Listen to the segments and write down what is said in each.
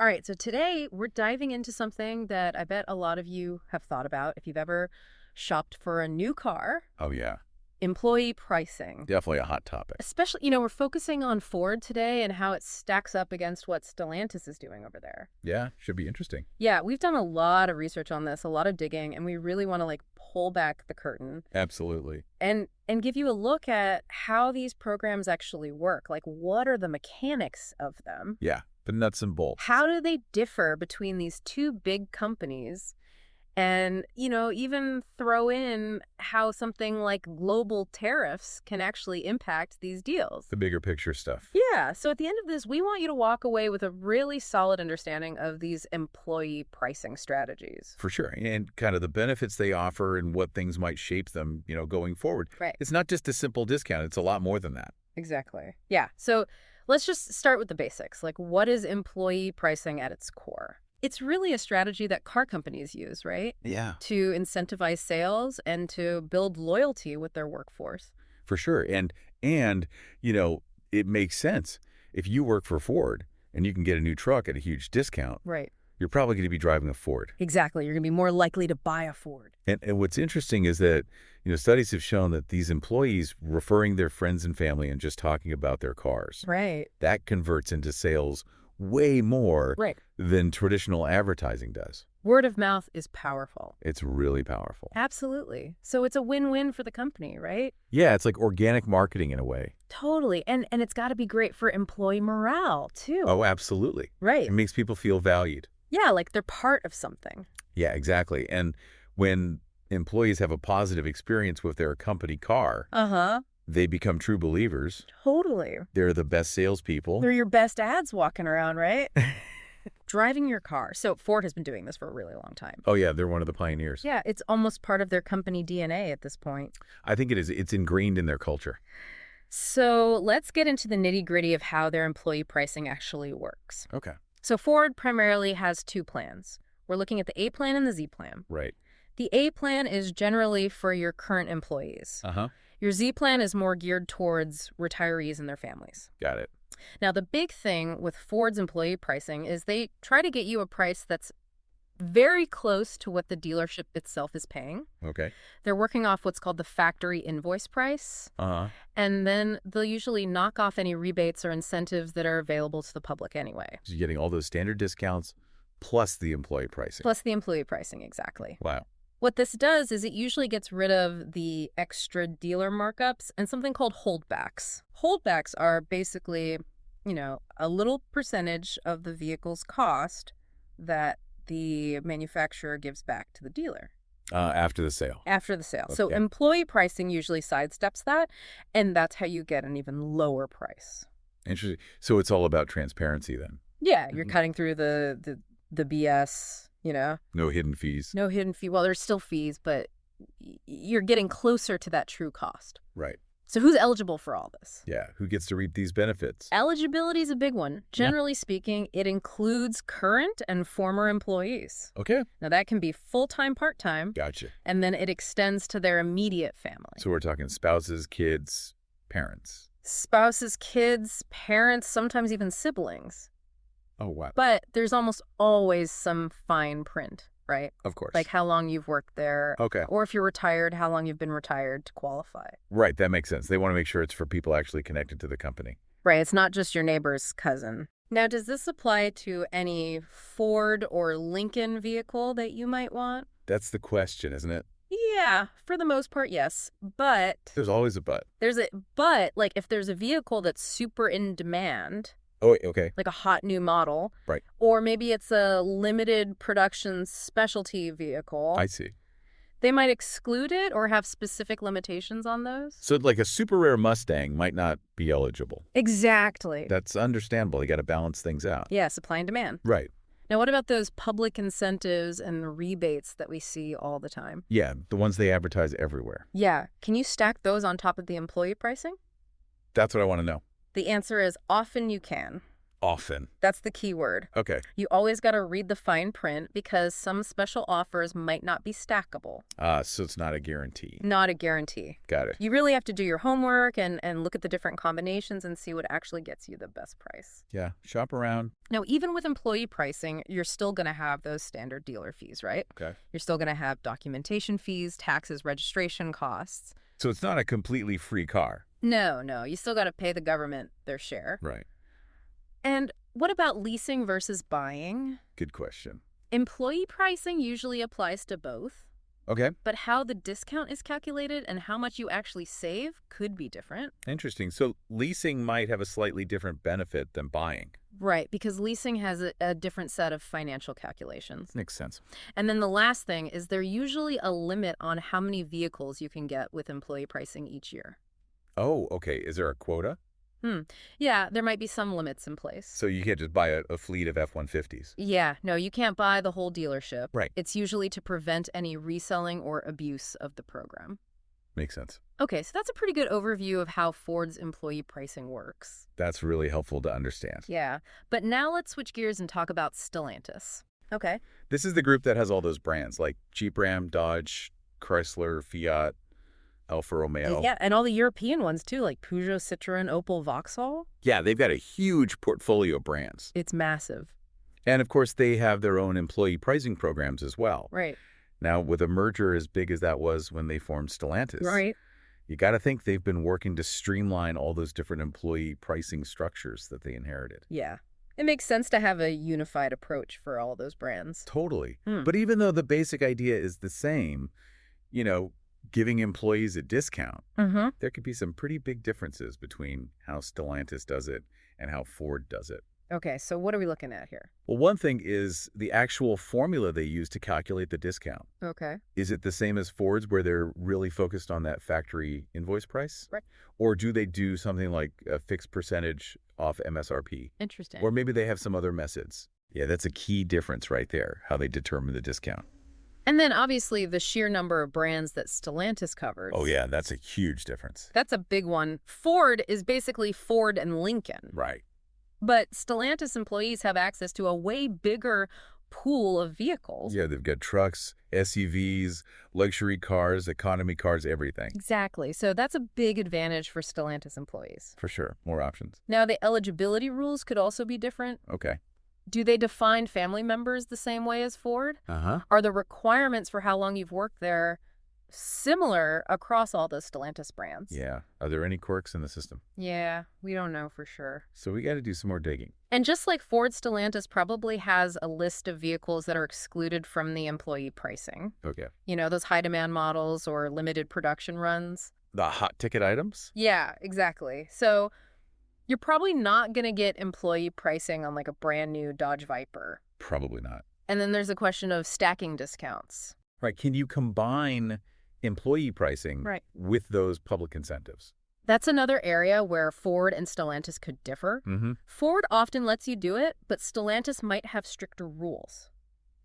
All right, so today we're diving into something that I bet a lot of you have thought about if you've ever shopped for a new car, Oh, yeah. employee pricing. Definitely a hot topic. Especially, we're focusing on Ford today and how it stacks up against what Stellantis is doing over there. Yeah, should be interesting. Yeah, we've done a lot of research on this, a lot of digging, and we really want to pull back the curtain Absolutely. and give you a look at how these programs actually work. Like, what are the mechanics of them? Yeah, the nuts and bolts. How do they differ between these two big companies? And, even throw in how something like global tariffs can actually impact these deals. The bigger picture stuff. Yeah. So at the end of this, we want you to walk away with a really solid understanding of these employee pricing strategies. For sure. And kind of the benefits they offer and what things might shape them, going forward. Right. It's not just a simple discount. It's a lot more than that. Exactly. Yeah. So let's just start with the basics. Like, what is employee pricing at its core? It's really a strategy that car companies use, right? Yeah. To incentivize sales and to build loyalty with their workforce. For sure. And it makes sense. If you work for Ford and you can get a new truck at a huge discount, Right. you're probably going to be driving a Ford. Exactly. You're going to be more likely to buy a Ford. And what's interesting is that, studies have shown that these employees referring their friends and family and just talking about their cars, Right. that converts into sales way more Right. than traditional advertising does. Word of mouth is powerful. It's really powerful. Absolutely. So it's a win-win for the company, right? Yeah, it's like organic marketing in a way. Totally. And it's got to be great for employee morale, too. Oh, absolutely. Right. It makes people feel valued. Yeah, like they're part of something. Yeah, exactly. And when employees have a positive experience with their company car, Uh-huh. they become true believers. Totally. They're the best salespeople. They're your best ads walking around, right? Driving your car. So Ford has been doing this for a really long time. Oh, yeah, they're one of the pioneers. Yeah, it's almost part of their company DNA at this point. I think it is. It's ingrained in their culture. So let's get into the nitty-gritty of how their employee pricing actually works. Okay. So Ford primarily has two plans. We're looking at the A plan and the Z plan. Right. The A plan is generally for your current employees. Uh-huh. Your Z plan is more geared towards retirees and their families. Got it. Now, the big thing with Ford's employee pricing is they try to get you a price that's very close to what the dealership itself is paying. Okay. They're working off what's called the factory invoice price. Uh-huh. And then they'll usually knock off any rebates or incentives that are available to the public anyway. So you're getting all those standard discounts plus the employee pricing. Plus the employee pricing, exactly. Wow. What this does is it usually gets rid of the extra dealer markups and something called holdbacks. Holdbacks are basically, a little percentage of the vehicle's cost that the manufacturer gives back to the dealer. After the sale. After the sale. So Okay. employee pricing usually sidesteps that, and that's how you get an even lower price. Interesting. So it's all about transparency then. Yeah, you're Mhm. cutting through the BS, No hidden fees. No hidden fee. Well, there's still fees, but you're getting closer to that true cost. Right. So who's eligible for all this? Yeah. Who gets to reap these benefits? Eligibility is a big one. Generally speaking, it includes current and former employees. Okay. Now, that can be full-time, part-time, Gotcha. and then it extends to their immediate family. So we're talking spouses, kids, parents. Spouses, kids, parents, sometimes even siblings. Oh, wow. But there's almost always some fine print, right? Of course. Like how long you've worked there. Okay. Or if you're retired, how long you've been retired to qualify. Right. That makes sense. They want to make sure it's for people actually connected to the company. Right. It's not just your neighbor's cousin. Now, does this apply to any Ford or Lincoln vehicle that you might want? That's the question, isn't it? Yeah, for the most part, yes. But There's always a but. if there's a vehicle that's super in demand, Oh, okay. like a hot new model, Right. or maybe it's a limited production specialty vehicle, I see. they might exclude it or have specific limitations on those. So like a super rare Mustang might not be eligible. Exactly. That's understandable. You got to balance things out. Yeah, supply and demand. Right. Now, what about those public incentives and rebates that we see all the time? Yeah, the ones they advertise everywhere. Yeah. Can you stack those on top of the employee pricing? That's what I want to know. The answer is often you can. Often. That's the key word. Okay. You always got to read the fine print because some special offers might not be stackable. So it's not a guarantee. Not a guarantee. Got it. You really have to do your homework and look at the different combinations and see what actually gets you the best price. Yeah. Shop around. Now, even with employee pricing, you're still going to have those standard dealer fees, right? Okay. You're still going to have documentation fees, taxes, registration costs. So it's not a completely free car. No. You still got to pay the government their share. Right. And what about leasing versus buying? Good question. Employee pricing usually applies to both, Okay. but how the discount is calculated and how much you actually save could be different. Interesting. So leasing might have a slightly different benefit than buying. Right, because leasing has a different set of financial calculations. Makes sense. And then the last thing is there's usually a limit on how many vehicles you can get with employee pricing each year. Oh, okay. Is there a quota? Yeah, there might be some limits in place. So you can't just buy a fleet of F-150s? Yeah, no, you can't buy the whole dealership. Right. It's usually to prevent any reselling or abuse of the program. Makes sense. Okay, so that's a pretty good overview of how Ford's employee pricing works. That's really helpful to understand. Yeah, but now let's switch gears and talk about Stellantis. Okay. This is the group that has all those brands like Jeep, Ram, Dodge, Chrysler, Fiat, Alfa Romeo. Yeah, and all the European ones too, like Peugeot, Citroën, Opel, Vauxhall. Yeah, they've got a huge portfolio of brands. It's massive. And of course, they have their own employee pricing programs as well. Right. Now, with a merger as big as that was when they formed Stellantis, Right. you got to think they've been working to streamline all those different employee pricing structures that they inherited. Yeah. It makes sense to have a unified approach for all those brands. Totally. But even though the basic idea is the same, giving employees a discount, there could be some pretty big differences between how Stellantis does it and how Ford does it. Okay, so what are we looking at here? Well, one thing is the actual formula they use to calculate the discount. Okay. Is it the same as Ford's where they're really focused on that factory invoice price? Right. Or do they do something like a fixed percentage off MSRP? Interesting. Or maybe they have some other methods. Yeah, that's a key difference right there, how they determine the discount. And then obviously the sheer number of brands that Stellantis covers. Oh, yeah, that's a huge difference. That's a big one. Ford is basically Ford and Lincoln. Right. But Stellantis employees have access to a way bigger pool of vehicles. Yeah, they've got trucks, SUVs, luxury cars, economy cars, everything. Exactly. So that's a big advantage for Stellantis employees. For sure. More options. Now, the eligibility rules could also be different. Okay. Do they define family members the same way as Ford? Uh-huh. Are the requirements for how long you've worked there similar across all the Stellantis brands? Yeah. Are there any quirks in the system? Yeah, we don't know for sure. So we got to do some more digging. And just like Ford, Stellantis probably has a list of vehicles that are excluded from the employee pricing. Okay. Those high demand models or limited production runs. The hot ticket items? Yeah, exactly. So you're probably not going to get employee pricing on like a brand new Dodge Viper. Probably not. And then there's a question of stacking discounts. Right. Can you combine employee pricing with those public incentives? That's another area where Ford and Stellantis could differ. Ford often lets you do it, but Stellantis might have stricter rules.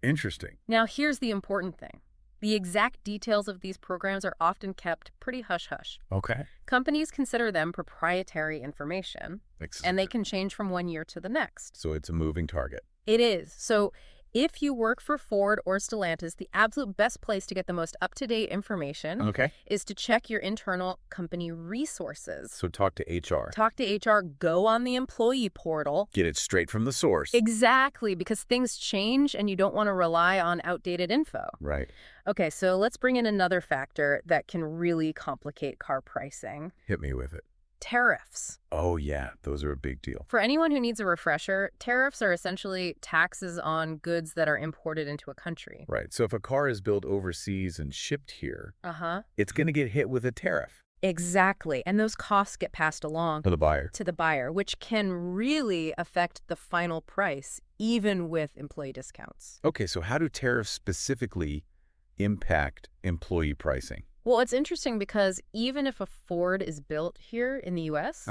Interesting. Now, here's the important thing. The exact details of these programs are often kept pretty hush-hush. Okay. Companies consider them proprietary information, and they can change from one year to the next. So it's a moving target. It is. So if you work for Ford or Stellantis, the absolute best place to get the most up-to-date information is to check your internal company resources. So talk to HR. Talk to HR, go on the employee portal. Get it straight from the source. Exactly, because things change and you don't want to rely on outdated info. Right. Okay, so let's bring in another factor that can really complicate car pricing. Hit me with it. Tariffs. Oh, yeah. Those are a big deal. For anyone who needs a refresher, tariffs are essentially taxes on goods that are imported into a country. Right. So if a car is built overseas and shipped here, it's going to get hit with a tariff. Exactly. And those costs get passed along to the buyer. Which can really affect the final price, even with employee discounts. Okay, so how do tariffs specifically impact employee pricing? Well, it's interesting because even if a Ford is built here in the U.S.,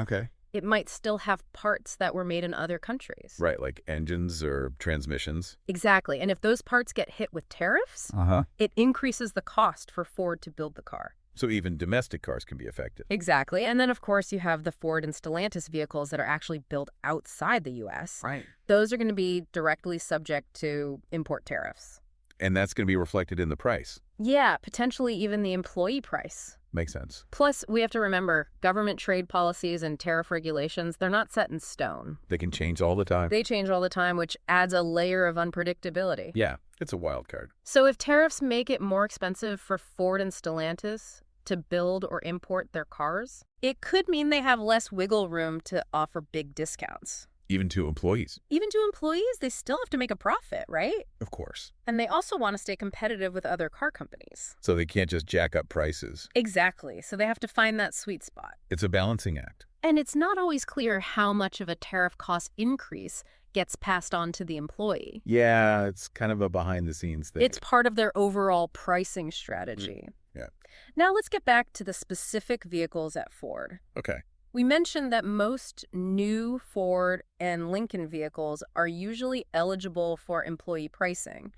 it might still have parts that were made in other countries. Right, like engines or transmissions. Exactly. And if those parts get hit with tariffs, it increases the cost for Ford to build the car. So even domestic cars can be affected. Exactly. And then, of course, you have the Ford and Stellantis vehicles that are actually built outside the U.S. Right. Those are going to be directly subject to import tariffs. And that's going to be reflected in the price. Yeah, potentially even the employee price. Makes sense. Plus, we have to remember, government trade policies and tariff regulations, they're not set in stone. They can change all the time. They change all the time, which adds a layer of unpredictability. Yeah, it's a wild card. So if tariffs make it more expensive for Ford and Stellantis to build or import their cars, it could mean they have less wiggle room to offer big discounts. Even to employees. Even to employees, they still have to make a profit, right? Of course. And they also want to stay competitive with other car companies. So they can't just jack up prices. Exactly. So they have to find that sweet spot. It's a balancing act. And it's not always clear how much of a tariff cost increase gets passed on to the employee. Yeah, it's kind of a behind-the-scenes thing. It's part of their overall pricing strategy. Yeah. Now let's get back to the specific vehicles at Ford. Okay. We mentioned that most new Ford and Lincoln vehicles are usually eligible for employee pricing.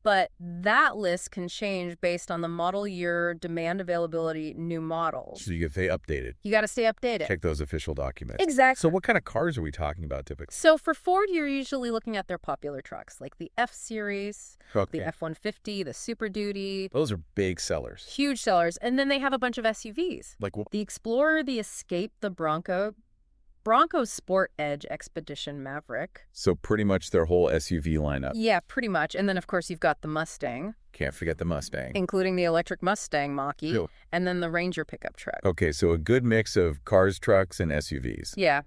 But that list can change based on the model year, demand availability, new models. So you get to stay updated. You got to stay updated. Check those official documents. Exactly. So what kind of cars are we talking about typically? So for Ford, you're usually looking at their popular trucks, like the F-Series, the F-150, the Super Duty. Those are big sellers. Huge sellers. And then they have a bunch of SUVs. Like what? The Explorer, the Escape, the Bronco Sport Edge Expedition Maverick. So pretty much their whole SUV lineup. Yeah, pretty much. And then, of course, you've got the Mustang. Can't forget the Mustang. Including the electric Mustang Mach-E. Really? And then the Ranger pickup truck. Okay, so a good mix of cars, trucks, and SUVs. Yeah,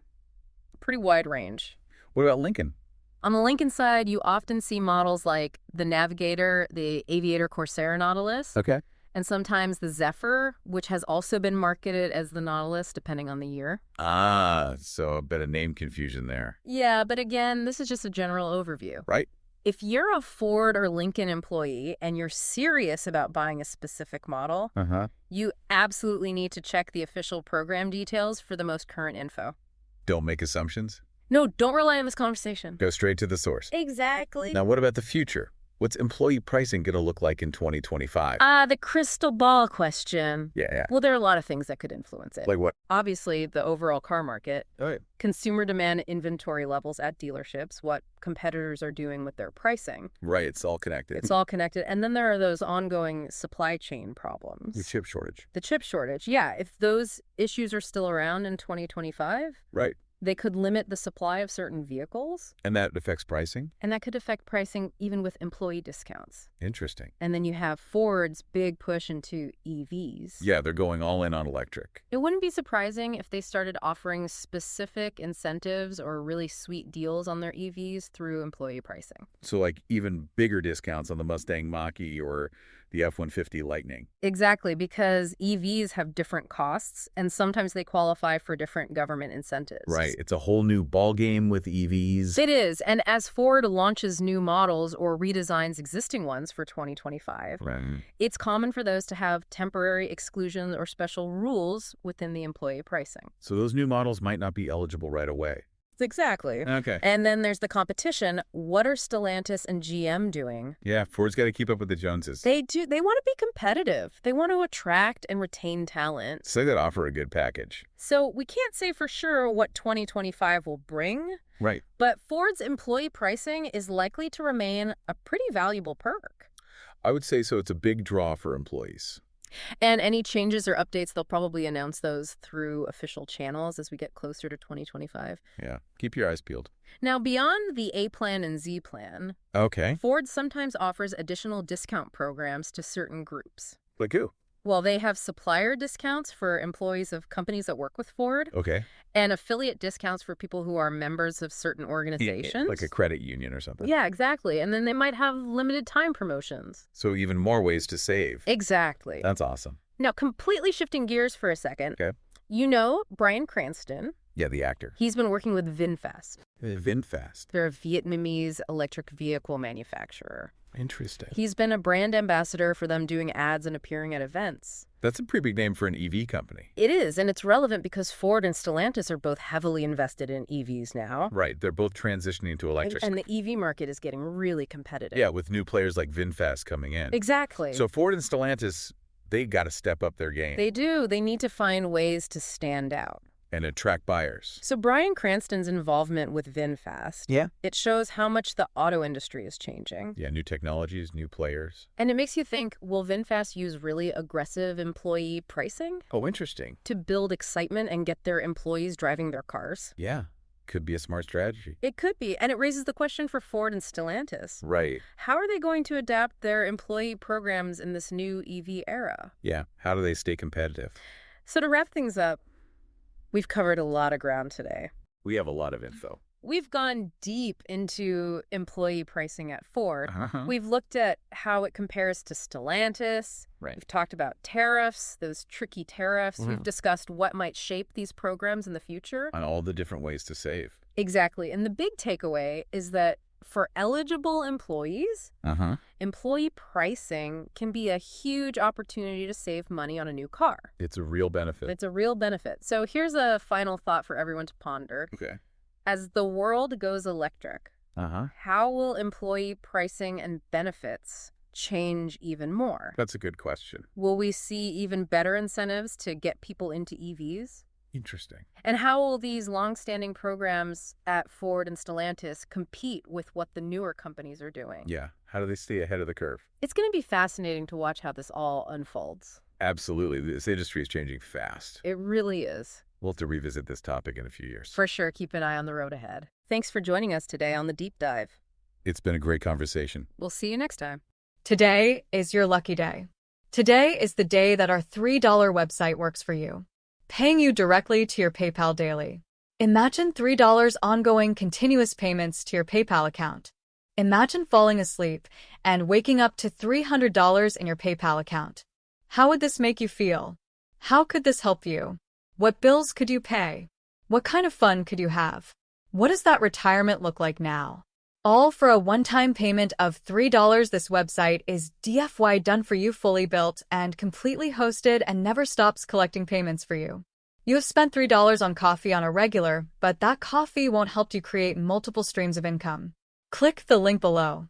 pretty wide range. What about Lincoln? On the Lincoln side, you often see models like the Navigator, the Aviator Corsair Nautilus. Okay. And sometimes the Zephyr, which has also been marketed as the Nautilus, depending on the year. So a bit of name confusion there. Yeah, but again, this is just a general overview. Right. If you're a Ford or Lincoln employee and you're serious about buying a specific model, you absolutely need to check the official program details for the most current info. Don't make assumptions. No, don't rely on this conversation. Go straight to the source. Exactly. Now, what about the future? What's employee pricing going to look like in 2025? The crystal ball question. Yeah. Well, there are a lot of things that could influence it. Like what? Obviously, the overall car market, consumer demand inventory levels at dealerships, what competitors are doing with their pricing. Right, it's all connected. It's all connected. And then there are those ongoing supply chain problems. The chip shortage. The chip shortage, yeah. If those issues are still around in 2025, right, they could limit the supply of certain vehicles. And that affects pricing? And that could affect pricing even with employee discounts. Interesting. And then you have Ford's big push into EVs. Yeah, they're going all in on electric. It wouldn't be surprising if they started offering specific incentives or really sweet deals on their EVs through employee pricing. So like even bigger discounts on the Mustang Mach-E or the F-150 Lightning. Exactly, because EVs have different costs, and sometimes they qualify for different government incentives. Right. It's a whole new ball game with EVs. It is. And as Ford launches new models or redesigns existing ones for 2025, it's common for those to have temporary exclusions or special rules within the employee pricing. So those new models might not be eligible right away. Exactly. Okay. And then there's the competition. What are Stellantis and GM doing? Yeah, Ford's got to keep up with the Joneses. They do. They want to be competitive. They want to attract and retain talent. So they offer a good package. So we can't say for sure what 2025 will bring. Right. But Ford's employee pricing is likely to remain a pretty valuable perk. I would say so. It's a big draw for employees. And any changes or updates, they'll probably announce those through official channels as we get closer to 2025. Yeah. Keep your eyes peeled. Now, beyond the A plan and Z plan, Ford sometimes offers additional discount programs to certain groups. Like who? Well, they have supplier discounts for employees of companies that work with Ford. And affiliate discounts for people who are members of certain organizations. Like a credit union or something. Yeah, exactly. And then they might have limited time promotions. So even more ways to save. Exactly. That's awesome. Now, completely shifting gears for a second. You know Bryan Cranston. Yeah, the actor. He's been working with VinFast. VinFast. They're a Vietnamese electric vehicle manufacturer. Interesting. He's been a brand ambassador for them doing ads and appearing at events. That's a pretty big name for an EV company. It is, and it's relevant because Ford and Stellantis are both heavily invested in EVs now. Right, they're both transitioning to electric. And the EV market is getting really competitive. Yeah, with new players like VinFast coming in. Exactly. So Ford and Stellantis, they got to step up their game. They do. They need to find ways to stand out and attract buyers. So Bryan Cranston's involvement with VinFast, it shows how much the auto industry is changing. Yeah, new technologies, new players. And it makes you think, will VinFast use really aggressive employee pricing? Oh, interesting. To build excitement and get their employees driving their cars? Yeah, could be a smart strategy. It could be, and it raises the question for Ford and Stellantis. Right. How are they going to adapt their employee programs in this new EV era? Yeah, how do they stay competitive? So to wrap things up, we've covered a lot of ground today. We have a lot of info. We've gone deep into employee pricing at Ford. We've looked at how it compares to Stellantis. Right. We've talked about tariffs, those tricky tariffs. We've discussed what might shape these programs in the future. On all the different ways to save. Exactly. And the big takeaway is that for eligible employees, employee pricing can be a huge opportunity to save money on a new car. It's a real benefit. It's a real benefit. So here's a final thought for everyone to ponder. Okay. As the world goes electric, how will employee pricing and benefits change even more? That's a good question. Will we see even better incentives to get people into EVs? Interesting. And how will these long-standing programs at Ford and Stellantis compete with what the newer companies are doing? Yeah. How do they stay ahead of the curve? It's going to be fascinating to watch how this all unfolds. Absolutely. This industry is changing fast. It really is. We'll have to revisit this topic in a few years. For sure. Keep an eye on the road ahead. Thanks for joining us today on The Deep Dive. It's been a great conversation. We'll see you next time. Today is your lucky day. Today is the day that our $3 website works for you, paying you directly to your PayPal daily. Imagine $3 ongoing continuous payments to your PayPal account. Imagine falling asleep and waking up to $300 in your PayPal account. How would this make you feel? How could this help you? What bills could you pay? What kind of fun could you have? What does that retirement look like now? All for a one-time payment of $3. This website is DFY done for you, fully built and completely hosted, and never stops collecting payments for you. You have spent $3 on coffee on a regular, but that coffee won't help you create multiple streams of income. Click the link below.